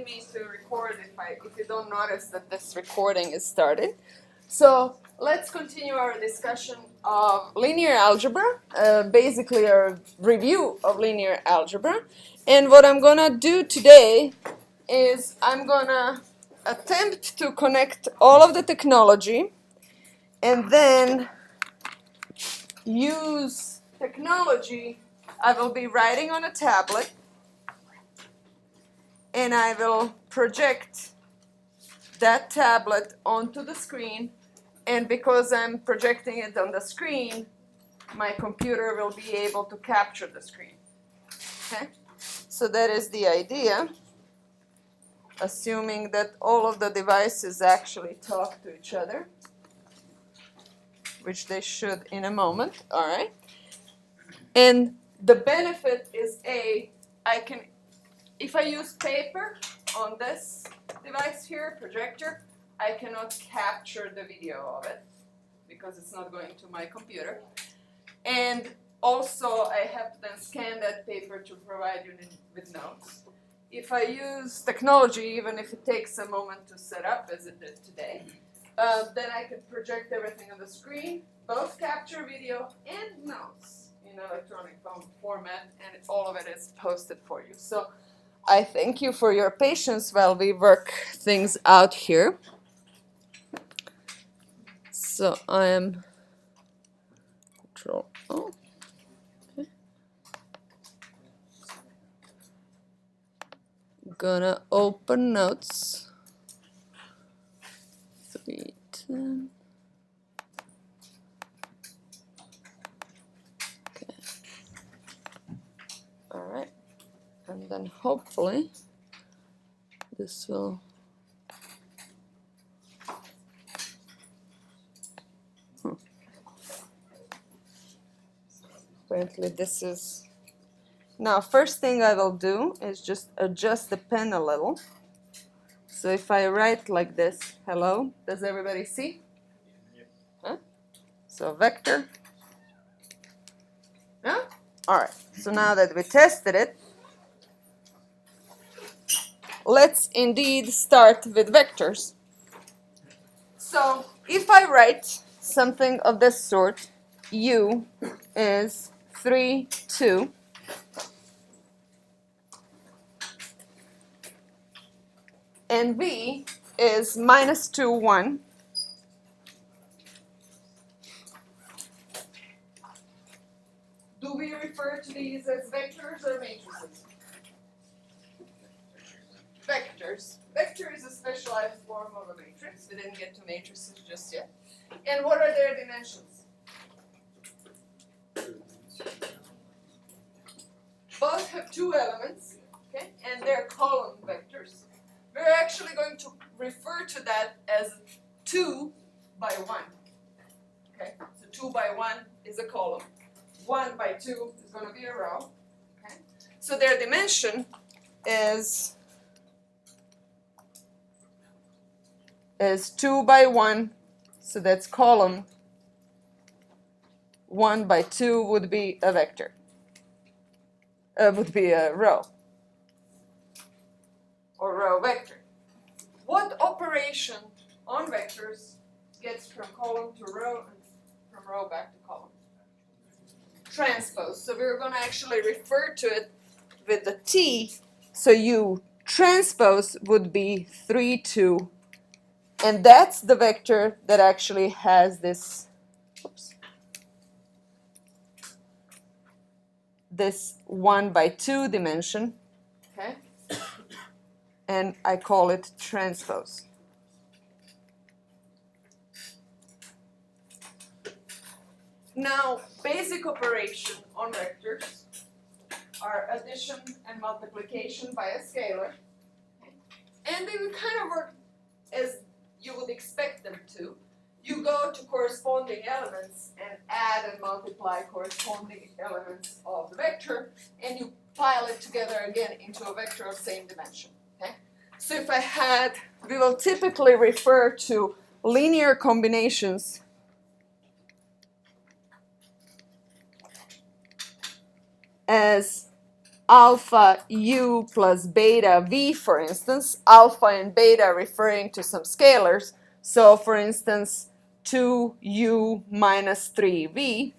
remind me to record if you don't notice that this recording is started. So let's continue our discussion of linear algebra, basically a review of linear algebra. And what I'm going to do today is I'm going to attempt to connect all of the technology and then use technology. I will be writing on a tablet and I will project that tablet onto the screen, and because I'm projecting it on the screen, my computer will be able to capture the screen. Okay? So that is the idea, assuming that all of the devices actually talk to each other, which they should in a moment. All right? And the benefit is if I use paper on this device here, projector, I cannot capture the video of it because it's not going to my computer. And also I have to then scan that paper to provide you with notes. If I use technology, even if it takes a moment to set up as it did today, then I can project everything on the screen, both capture video and notes in electronic format, and all of it is posted for you. So I thank you for your patience while we work things out here. So I am Control O. Okay. Gonna open notes. 310. Okay. All right. And then hopefully this will apparently this is now first thing I will do is just adjust the pen a little. So if I write like this, hello, does everybody see? Huh? So vector. Yeah? All right. So now that we tested it, let's indeed start with vectors. So if I write something of this sort, U is 3, 2, and V is -2, 1, do we refer to these as vectors or matrices? Vectors. Vector is a specialized form of a matrix. We didn't get to matrices just yet. And what are their dimensions? Both have 2 elements, okay, and they're column vectors. We're actually going to refer to that as 2 by 1. Okay, so 2 by 1 is a column. 1 by 2 is going to be a row. Okay, so their dimension is 2 by 1, so that's column. 1 by 2 would be a vector. Would be a row. Or row vector. What operation on vectors gets from column to row and from row back to column? Transpose. So we're going to actually refer to it with the T. So U transpose would be 3, 2. And that's the vector that actually has this, this 1 by 2 dimension, okay? And I call it transpose. Now, basic operation on vectors are addition and multiplication by a scalar. And they would kind of work as you would expect them to. You go to corresponding elements and add and multiply corresponding elements of the vector, and you pile it together again into a vector of same dimension. Okay? So if we will typically refer to linear combinations as alpha u plus beta v, for instance, alpha and beta referring to some scalars. So, for instance, 2u minus 3v.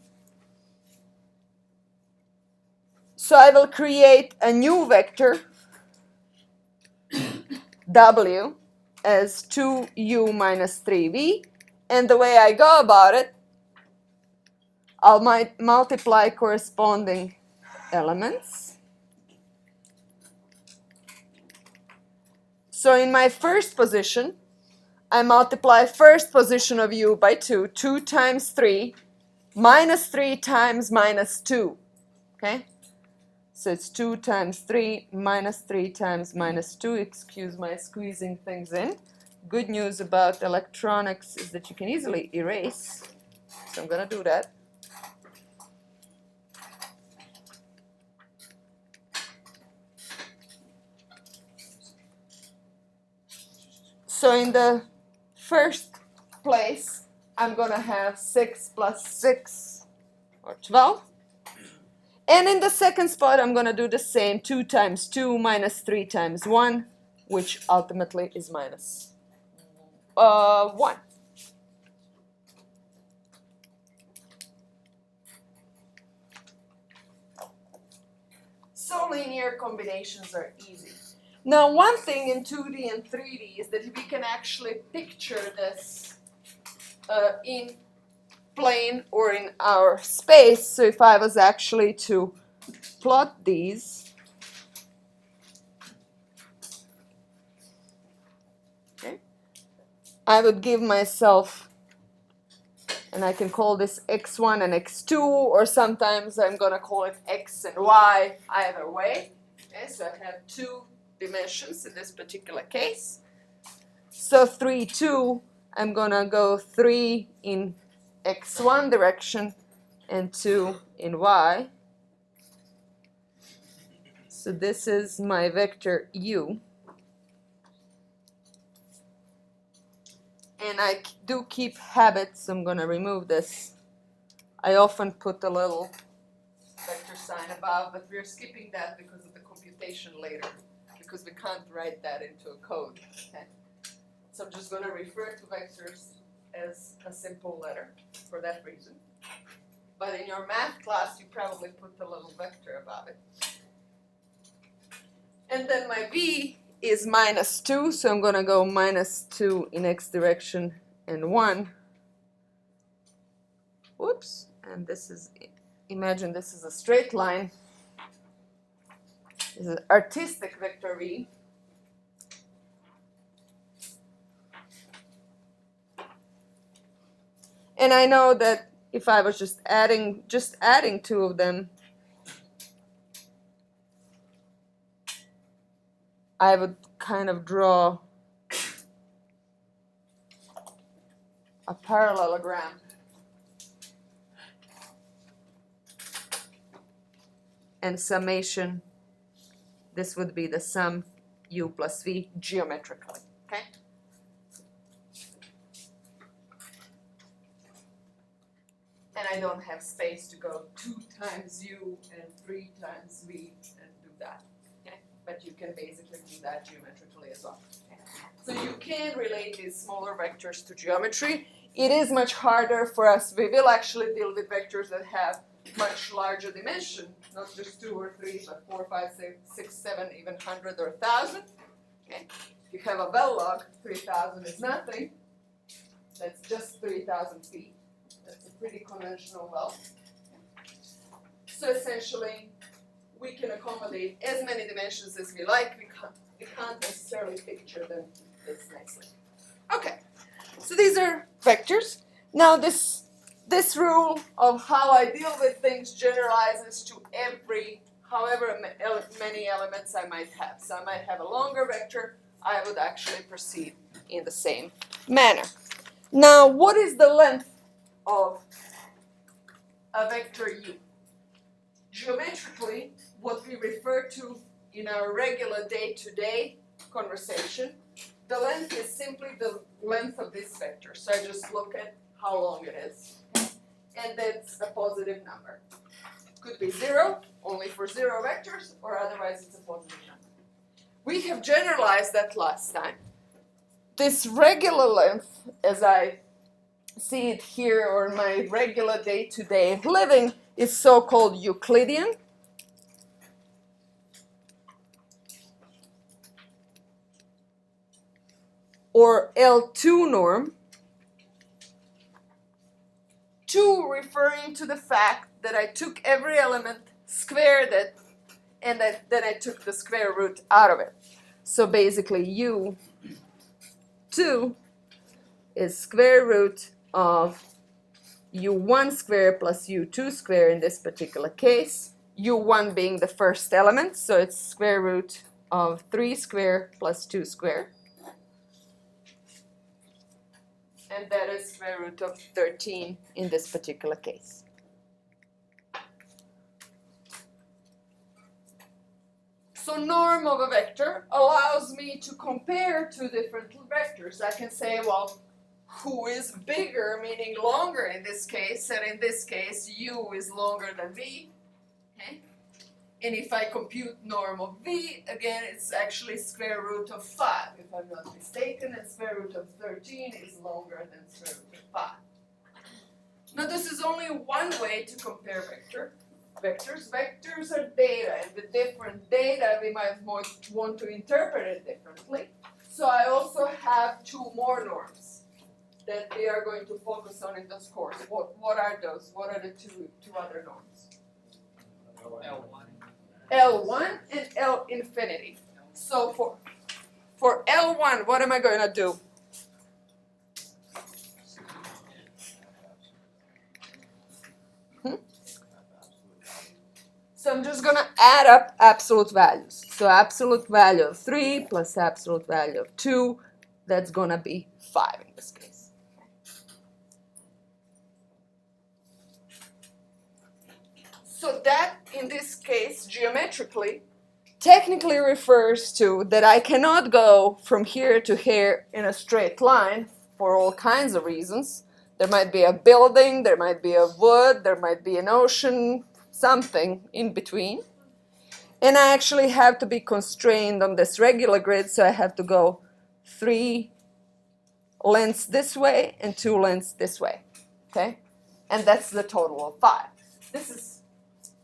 So I will create a new vector, w, as 2u minus 3v. And the way I go about it, I'll multiply corresponding elements. So in my first position, I multiply first position of u by 2. 2 times 3 minus 3 times minus 2. Okay? So it's 2 times 3 minus 3 times minus 2. Excuse my squeezing things in. Good news about electronics is that you can easily erase. So I'm going to do that. So in the first place, I'm going to have 6 plus 6, or 12. And in the second spot, I'm going to do the same. 2 times 2 minus 3 times 1, which ultimately is minus 1. So linear combinations are easy. Now, one thing in 2D and 3D is that we can actually picture this in plane or in our space. So if I was actually to plot these, okay, I would give myself, and I can call this x1 and x2, or sometimes I'm going to call it x and y, either way. Okay, so I have 2 dimensions in this particular case. So 3, 2, I'm going to go 3 in x1 direction and 2 in y. So this is my vector u. And I do keep habits, so I'm going to remove this. I often put a little vector sign above, but we're skipping that because of the computation later, because we can't write that into a code. Okay? So I'm just going to refer to vectors as a simple letter for that reason. But in your math class, you probably put a little vector above it. And then my v is minus 2, so I'm going to go minus 2 in x direction and 1. Whoops. And this is, imagine this is a straight line. This is an artistic vector v. And I know that if I was just adding 2 of them, I would kind of draw a parallelogram. And summation, this would be the sum u plus v geometrically. Okay? And I don't have space to go 2 times u and 3 times v and do that. Okay? But you can basically do that geometrically as well. Okay? So you can relate these smaller vectors to geometry. It is much harder for us. We will actually deal with vectors that have much larger dimension, not just 2 or 3, but 4, 5, 6, 7, even 100 or 1,000. Okay? If you have a bell log, 3,000 is nothing. That's just 3,000 feet. That's a pretty conventional well. So essentially, we can accommodate as many dimensions as we like. We can't necessarily picture them this nicely. Okay, so these are vectors. Now this rule of how I deal with things generalizes to however many elements I might have. So I might have a longer vector. I would actually proceed in the same manner. Now, what is the length of a vector u? Geometrically, what we refer to in our regular day-to-day conversation, the length is simply the length of this vector. So I just look at how long it is. And that's a positive number. Could be 0, only for 0 vectors, or otherwise it's a positive number. We have generalized that last time. This regular length, as I see it here, or in my regular day-to-day living, is so-called Euclidean. Or L2 norm. 2 referring to the fact that I took every element, squared it, and then I took the square root out of it. So basically U2 is square root of U1 squared plus U2 squared in this particular case. U1 being the first element, so it's square root of 3 squared plus 2 squared. And that is square root of 13 in this particular case. So norm of a vector allows me to compare two different vectors. I can say, well, who is bigger, meaning longer in this case, and in this case, u is longer than v. Okay? And if I compute norm of v, again, it's actually square root of 5, if I'm not mistaken, and square root of 13 is longer than square root of 5. Now, this is only one way to compare vectors. Vectors are data, and the different data, we might want to interpret it differently. So I also have two more norms that we are going to focus on in this course. What are those? What are the two other norms? L1 and L infinity. So for L1, what am I going to do? So I'm just going to add up absolute values. So absolute value of 3 plus absolute value of 2, that's going to be 5 in this case. So that, in this case, geometrically, technically refers to that I cannot go from here to here in a straight line for all kinds of reasons. There might be a building, there might be a wood, there might be an ocean, something in between. And I actually have to be constrained on this regular grid, so I have to go 3 lengths this way and 2 lengths this way. Okay? And that's the total of 5. This is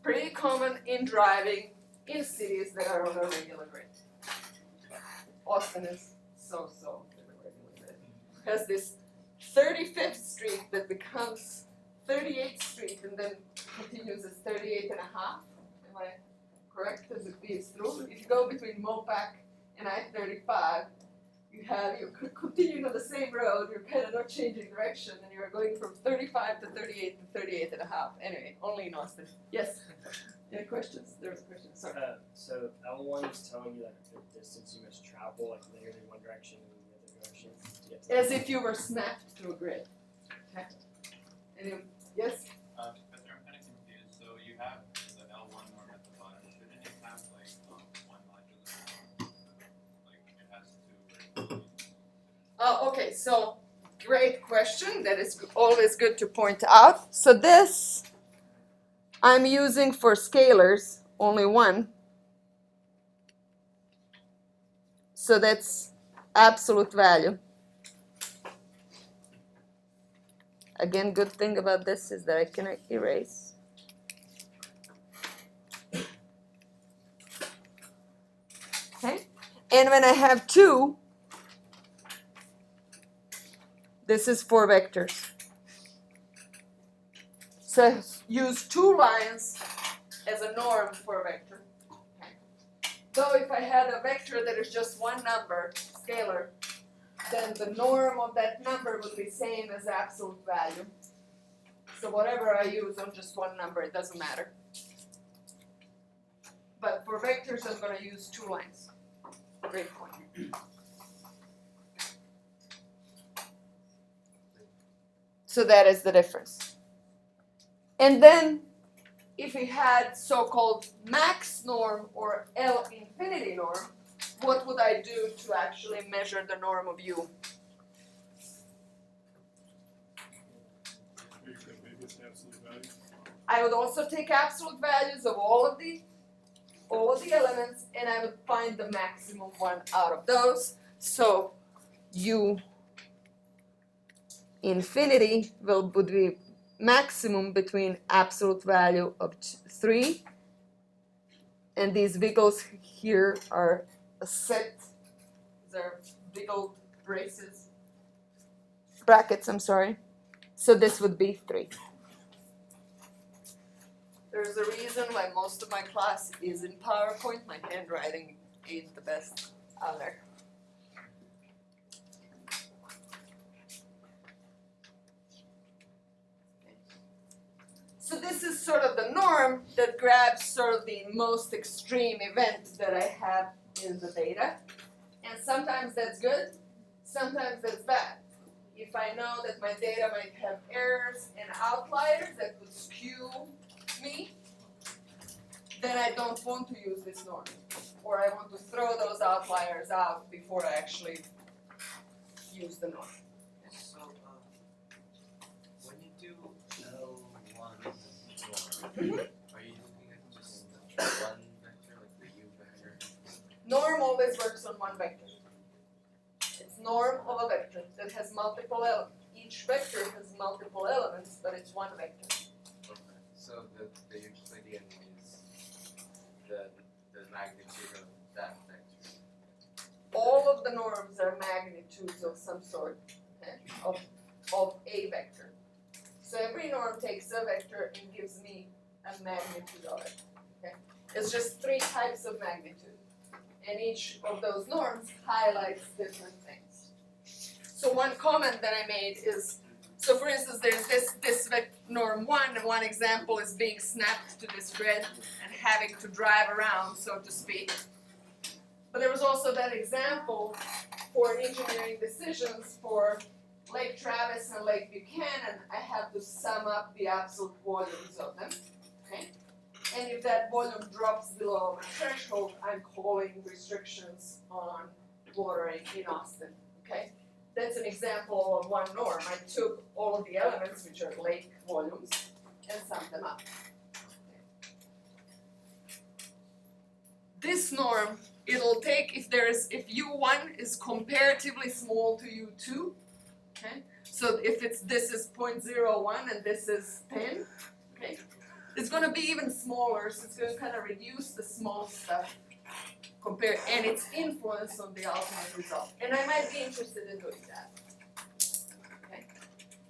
pretty common in driving in cities that are on a regular grid. Austin is so in a regular grid. It has this 35th Street that becomes 38th Street and then continues as 38 and a half. Am I correct as it is through? If you go between Mopac and I-35, you could continue on the same road, you're kind of not changing direction, and you're going from 35 to 38 to 38 and a half. Anyway, only in Austin. Yes? Any questions? There was a question. Sorry. So L1 is telling you that the distance you must travel, like linearly one direction and the other direction to get to As if you were snapped through a grid. Okay. Yes? But I'm kind of confused. So you have the L1 norm at the bottom. Shouldn't it have like one modular? Like it has two. Okay, so great question. That is always good to point out. So this I'm using for scalars, only one. So that's absolute value. Again, good thing about this is that I can erase. Okay, and when I have 2, this is 4 vectors. So I use 2 lines as a norm for a vector. Okay. So if I had a vector that is just one number, scalar, then the norm of that number would be same as absolute value. So whatever I use on just one number, it doesn't matter. But for vectors, I'm going to use 2 lines. Great point. So that is the difference. And then, if we had so-called max norm or L infinity norm, what would I do to actually measure the norm of U? I would also take absolute values of all of the elements, and I would find the maximum one out of those. So U infinity would be maximum between absolute value of 3, and these wiggles here are a set. They're wiggled brackets, I'm sorry. So this would be 3. There's a reason why most of my class is in PowerPoint. My handwriting ain't the best out there. So this is sort of the norm that grabs sort of the most extreme event that I have in the data. And sometimes that's good, sometimes that's bad. If I know that my data might have errors and outliers that could skew me, then I don't want to use this norm. Or I want to throw those outliers out before I actually use the norm. So, when you do L1 norm, are you looking at just one vector, like the U vector? Norm always works on one vector. It's norm of a vector that has multiple elements. Each vector has multiple elements, but it's one vector. Okay. So the Euclidean is the magnitude of that vector. All of the norms are magnitudes of some sort, okay, of a vector. So every norm takes a vector and gives me a magnitude of it. Okay? It's just 3 types of magnitude. And each of those norms highlights different things. So one comment that I made is, so for instance, there's this norm 1, and one example is being snapped to this grid and having to drive around, so to speak. But there was also that example for engineering decisions for Lake Travis and Lake Buchanan. I have to sum up the absolute volumes of them. Okay? And if that volume drops below a threshold, I'm calling restrictions on watering in Austin. Okay? That's an example of one norm. I took all of the elements, which are lake volumes, and summed them up. This norm, it'll take if U1 is comparatively small to U2. Okay? So if this is 0.01 and this is 10, okay? It's going to be even smaller, so it's going to kind of reduce the small stuff and its influence on the ultimate result. And I might be interested in doing that. Okay?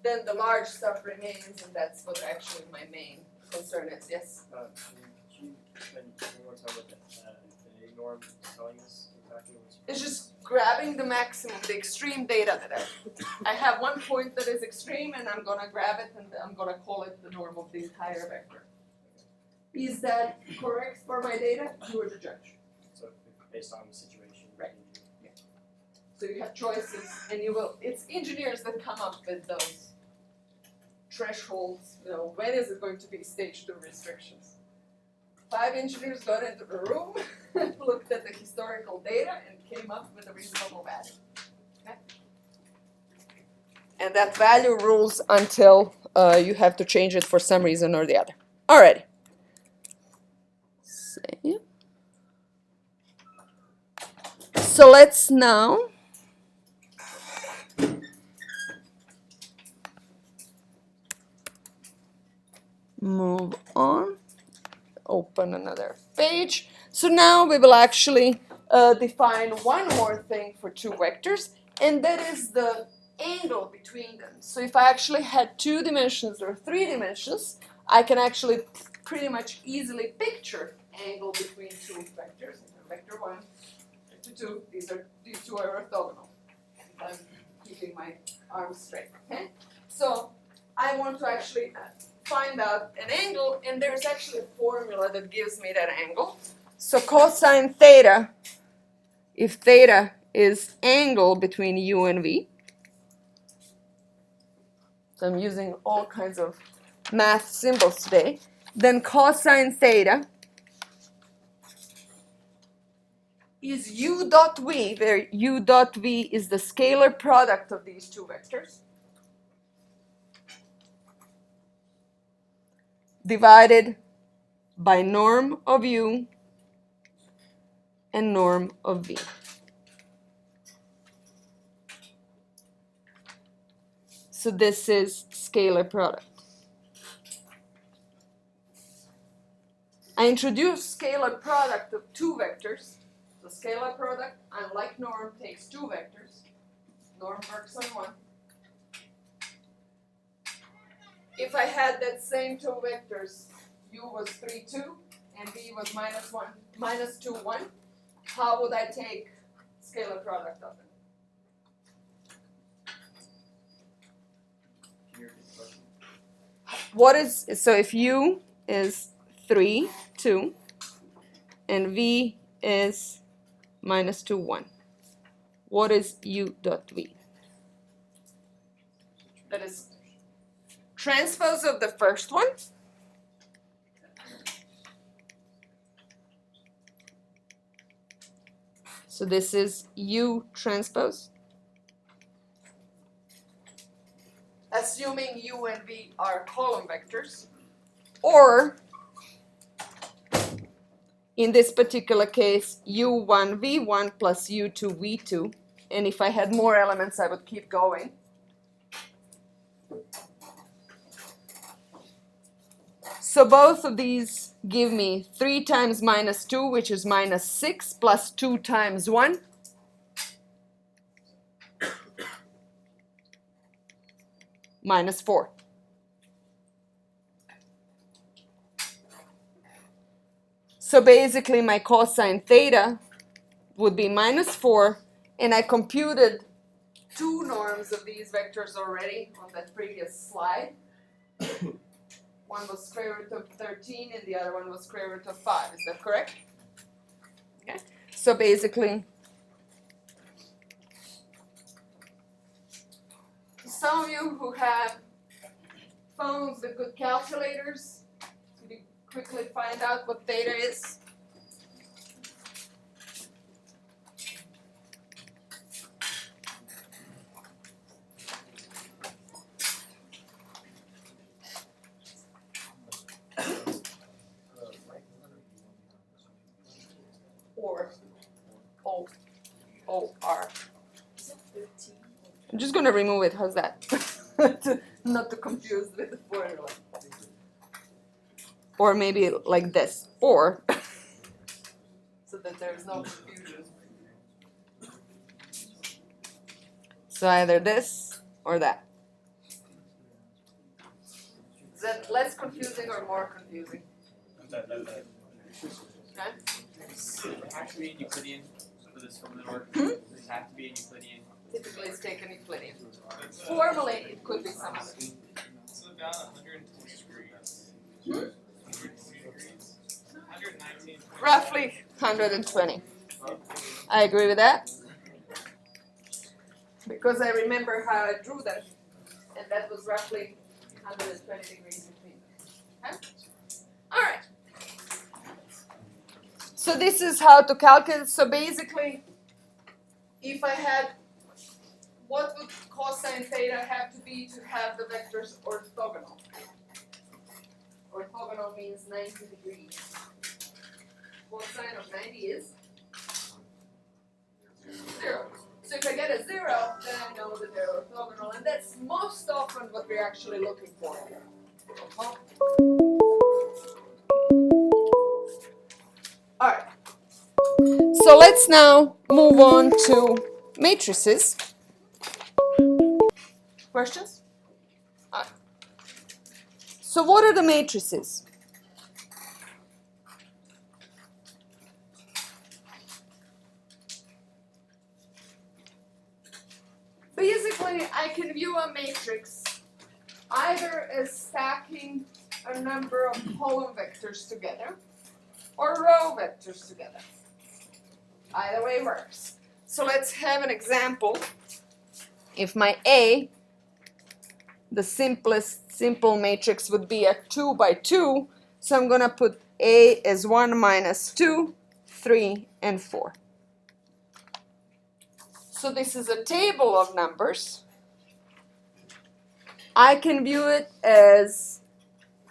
Then the large stuff remains, and that's what actually my main concern is. Yes? Could you spend more time with the infinity norm telling us exactly what's It's just grabbing the maximum, the extreme data that I have one point that is extreme, and I'm going to grab it, and I'm going to call it the norm of the entire vector. Is that correct for my data? You are the judge. So based on the situation. Right. Yeah. So you have choices, and it's engineers that come up with those thresholds. When is it going to be stage 2 restrictions? 5 engineers got into the room, looked at the historical data, and came up with a reasonable value. Okay? And that value rules until you have to change it for some reason or the other. Alrighty. So let's now move on, open another page. So now we will actually define one more thing for 2 vectors, and that is the angle between them. So if I actually had 2 dimensions or 3 dimensions, I can actually pretty much easily picture angle between 2 vectors. Vector 1, vector 2, these 2 are orthogonal. I'm keeping my arms straight. Okay? So I want to actually find out an angle, and there's actually a formula that gives me that angle. So cosine theta, if theta is angle between u and v, so I'm using all kinds of math symbols today, then cosine theta is u dot v, where u dot v is the scalar product of these 2 vectors. divided by norm of U and norm of V. So this is scalar product. I introduced scalar product of two vectors. The scalar product, unlike norm, takes two vectors. Norm works on one. If I had that same two vectors, U was 3, 2, and V was minus 2, 1, how would I take scalar product of them? What is, so if U is 3, 2, and V is minus 2, 1, what is U dot V? That is transpose of the first one so this is U transpose, assuming U and V are column vectors, or in this particular case U1 V1 plus U2 V2, and if I had more elements I would keep going. So both of these give me 3 times minus 2, which is minus 6, plus 2 times 1. Minus 4. So basically my cosine theta would be minus 4, and I computed 2 norms of these vectors already on that previous slide. One was square root of 13 and the other one was square root of 5. Is that correct? Okay. So basically, some of you who have phones with good calculators, could you quickly find out what theta is? Or O-R. I'm just going to remove it. How's that? Not to confuse with the formula. Or maybe like this. Or. So that there's no confusion. So either this or that. Is that less confusing or more confusing? Okay. Does it have to be in Euclidean for this formula to work? Does it have to be in Euclidean? Typically it's taken Euclidean. Formally it could be some other. So about 120 degrees. 120 degrees? 119. Roughly 120. I agree with that. Because I remember how I drew that. And that was roughly 120 degrees between them. Okay? Alright. So this is how to calculate. So basically, if I had, what would cosine theta have to be to have the vectors orthogonal? Orthogonal means 90 degrees. Cosine of 90 is 0. So if I get a 0, then I know that they're orthogonal, and that's most often what we're actually looking for. Alright. So let's now move on to matrices. Questions? So what are the matrices? Basically, I can view a matrix either as stacking a number of column vectors together or row vectors together. Either way works. So let's have an example. If my A, the simple matrix would be a 2 by 2, so I'm going to put A as 1 minus 2, 3, and 4. So this is a table of numbers. I can view it as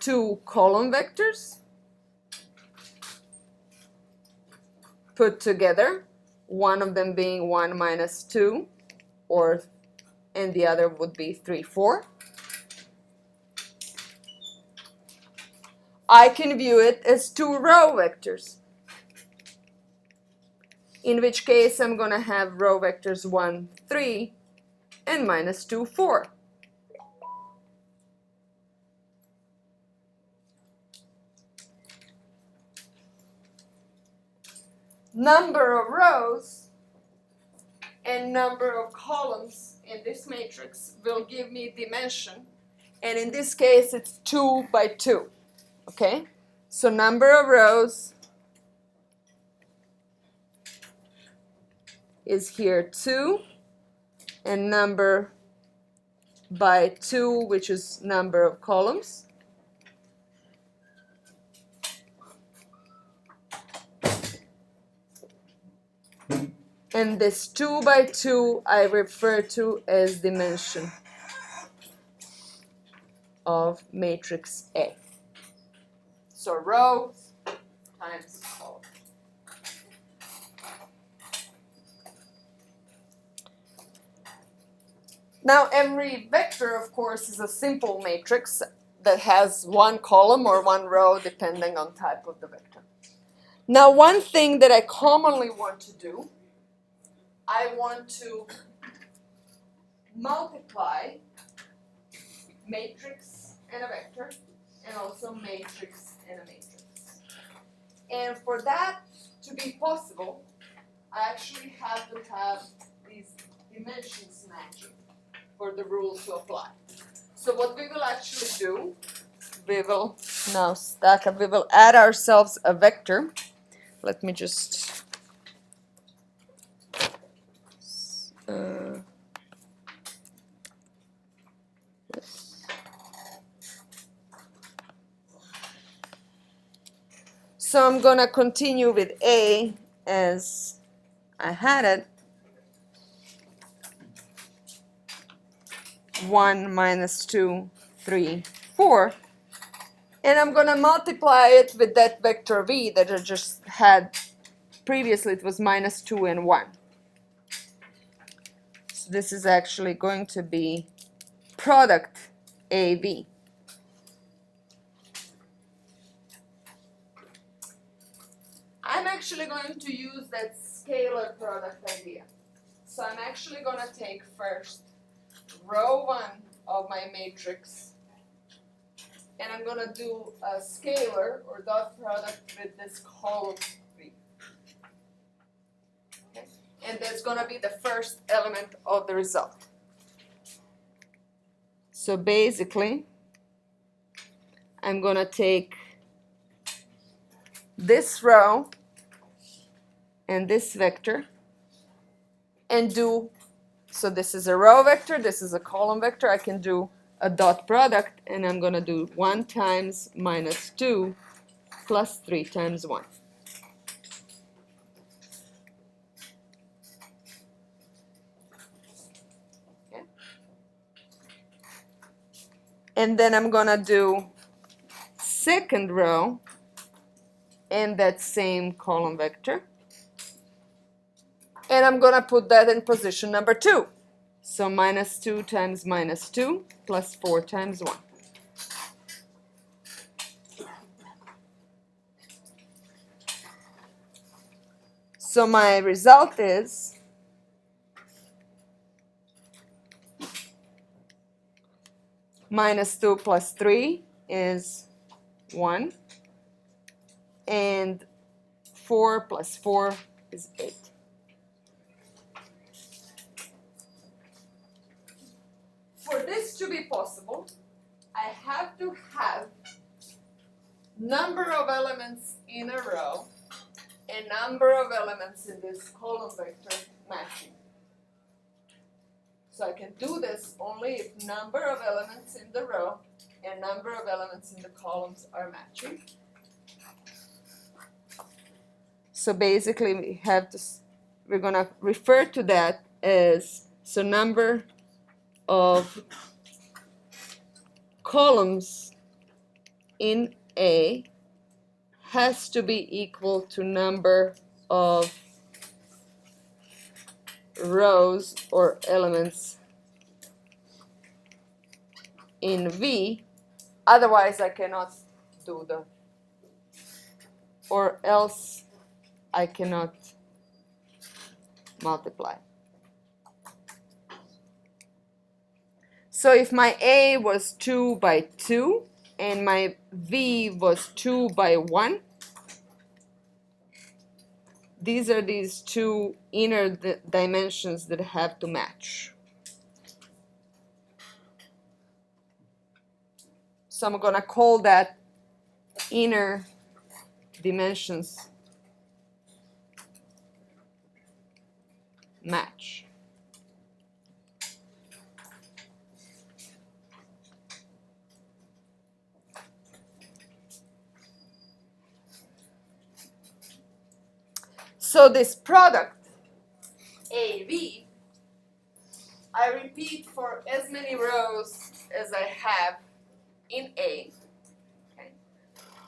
two column vectors put together, one of them being 1 minus 2, and the other would be 3, 4. I can view it as two row vectors, in which case I'm going to have row vectors 1, 3, and minus 2, 4. Number of rows and number of columns in this matrix will give me dimension, and in this case it's 2 by 2. Okay? So number of rows is here 2, and number by 2, which is number of columns, and this 2 by 2 I refer to as dimension of matrix A. So rows times columns. Now every vector, of course, is a simple matrix that has one column or one row depending on type of the vector. Now one thing that I commonly want to do, I want to multiply matrix and a vector, and also matrix and a matrix. And for that to be possible, I actually have to have these dimensions matching for the rule to apply. So what we will actually do, we will now stack up, we will add ourselves a vector. Let me just so I'm going to continue with A as I had it. 1 minus 2, 3, 4. And I'm going to multiply it with that vector V that I just had previously. It was minus 2 and 1. So this is actually going to be product AV. I'm actually going to use that scalar product idea. So I'm actually going to take first row 1 of my matrix, and I'm going to do a scalar or dot product with this column 3. Okay? And that's going to be the first element of the result. So basically, I'm going to take this row and this vector and do, so this is a row vector, this is a column vector. I can do a dot product, and I'm going to do 1 times minus 2 plus 3 times 1. Okay. And then I'm going to do second row and that same column vector. And I'm going to put that in position number 2. So minus 2 times minus 2 plus 4 times 1. So my result is minus 2 plus 3 is 1. And 4 plus 4 is 8. For this to be possible, I have to have number of elements in a row and number of elements in this column vector matching. So I can do this only if number of elements in the row and number of elements in the columns are matching. So basically we're going to refer to that as, so number of columns in A has to be equal to number of rows or elements in V, otherwise I cannot do the, or else I cannot multiply. So if my A was 2 by 2 and my V was 2 by 1, these are these two inner dimensions that have to match. So I'm going to call that inner dimensions match. So this product, AV, I repeat for as many rows as I have in A. Okay.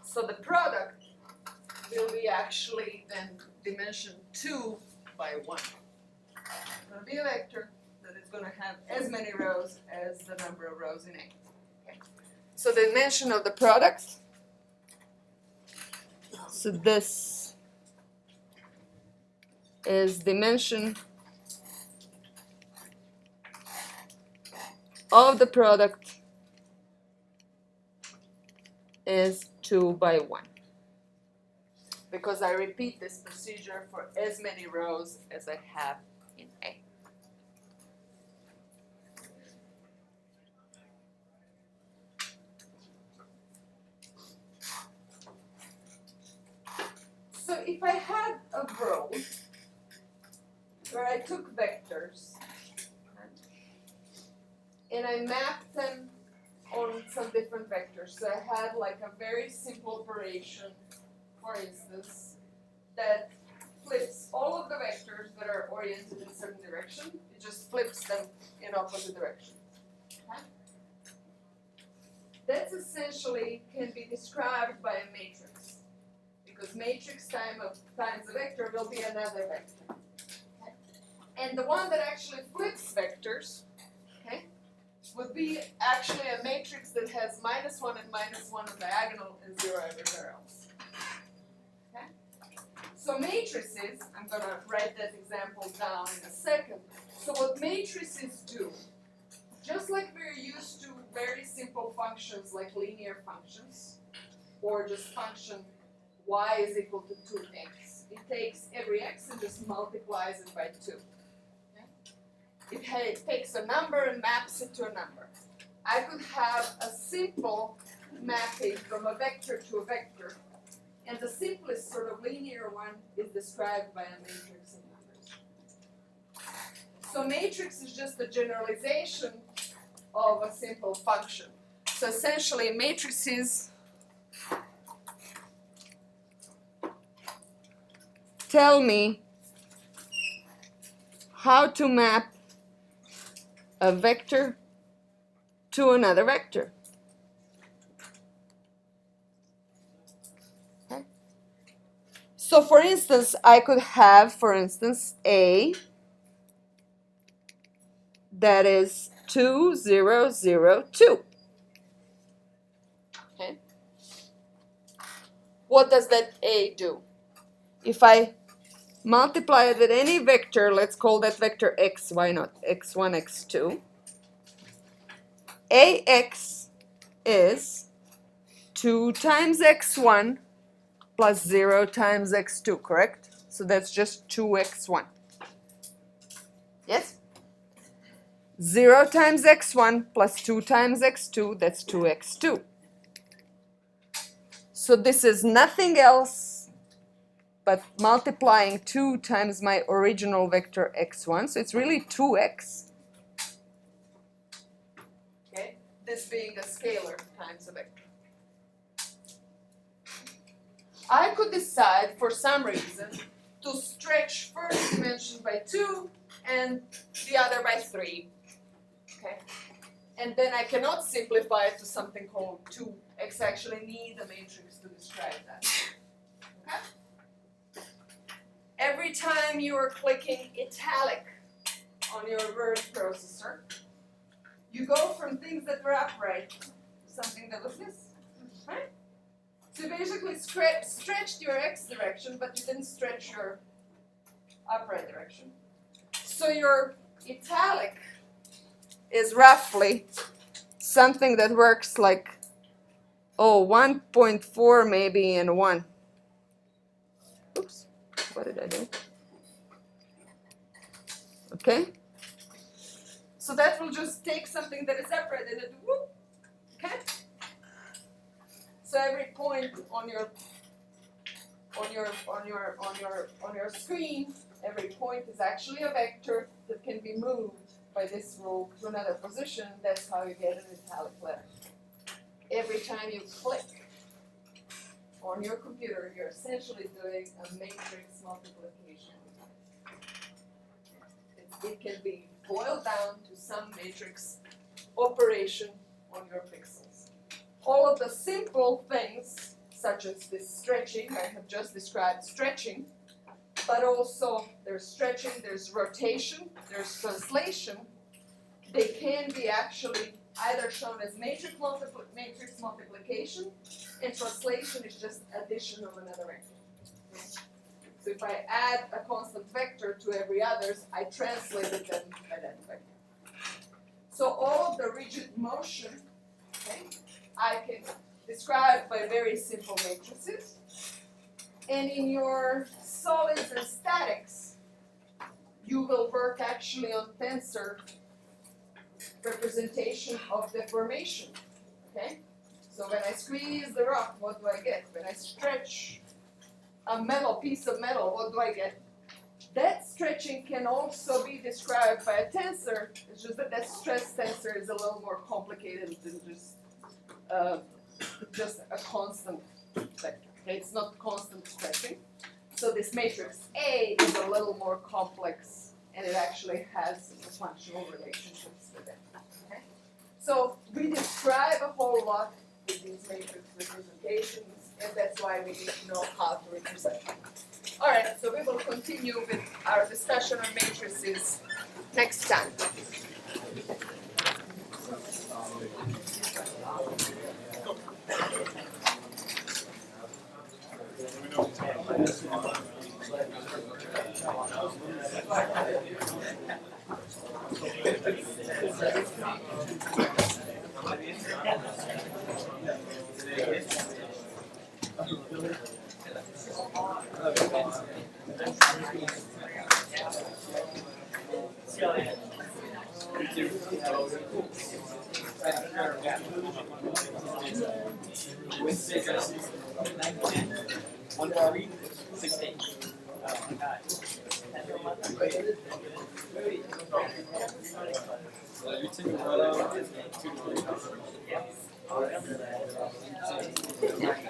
So the product will be actually then dimension 2 by 1. It's going to be a vector that is going to have as many rows as the number of rows in A. Okay. So the dimension of the product, so this is dimension of the product is 2 by 1. Because I repeat this procedure for as many rows as I have in A. So if I had a row where I took vectors and I mapped them on some different vectors. So I had like a very simple operation, for instance, that flips all of the vectors that are oriented in a certain direction. It just flips them in opposite direction. Okay? That essentially can be described by a matrix, because matrix times a vector will be another vector. Okay? And the one that actually flips vectors, okay, would be actually a matrix that has -1 and -1 on diagonal and 0 everywhere else. Okay? So matrices, I'm going to write that example down in a second. So what matrices do, just like we're used to very simple functions like linear functions, or just function y is equal to 2x. It takes every x and just multiplies it by 2. It takes a number and maps it to a number. I could have a simple mapping from a vector to a vector, and the simplest sort of linear one is described by a matrix of numbers. So matrix is just a generalization of a simple function. So essentially matrices tell me how to map a vector to another vector. Okay. So for instance, I could have, for instance, A that is 2, 0, 0, 2. Okay. What does that A do? If I multiply it with any vector, let's call that vector x, why not? x1, x2. Ax is 2 times x1 plus 0 times x2, correct? So that's just 2x1. Yes? 0 times x1 plus 2 times x2, that's 2x2. So this is nothing else but multiplying 2 times my original vector x1, so it's really 2x. Okay, this being a scalar times a vector. I could decide for some reason to stretch first dimension by 2 and the other by 3. Okay, And then I cannot simplify it to something called 2x. I actually need a matrix to describe that. Okay? Every time you are clicking italic on your word processor, you go from things that were upright to something that was this. Right? So you basically stretched your x direction, but you didn't stretch your upright direction. So your italic is roughly something that works like 1.4 maybe in 1. Oops, what did I do? Okay. So that will just take something that is upright and it whoop. Okay. So every point on your screen, every point is actually a vector that can be moved by this rule to another position. That's how you get an italic letter. Every time you click on your computer, you're essentially doing a matrix multiplication. It can be boiled down to some matrix operation on your pixels. All of the simple things, such as this stretching, I have just described stretching, but also there's stretching, there's rotation, there's translation. They can be actually either shown as matrix multiplication, and translation is just addition of another vector. So if I add a constant vector to every others, I translated them by that vector. So all of the rigid motion, okay, I can describe by very simple matrices. And in your solids and statics, you will work actually on tensor representation of deformation. Okay? So when I squeeze the rock, what do I get? When I stretch a piece of metal, what do I get? That stretching can also be described by a tensor. It's just that stress tensor is a little more complicated than just a constant vector. Okay? It's not constant stretching. So this matrix A is a little more complex, and it actually has functional relationships with it. Okay? So we describe a whole lot with these matrix representations, and that's why we need to know how to represent them. All right, so we will continue with our discussion on matrices next time. Yeah.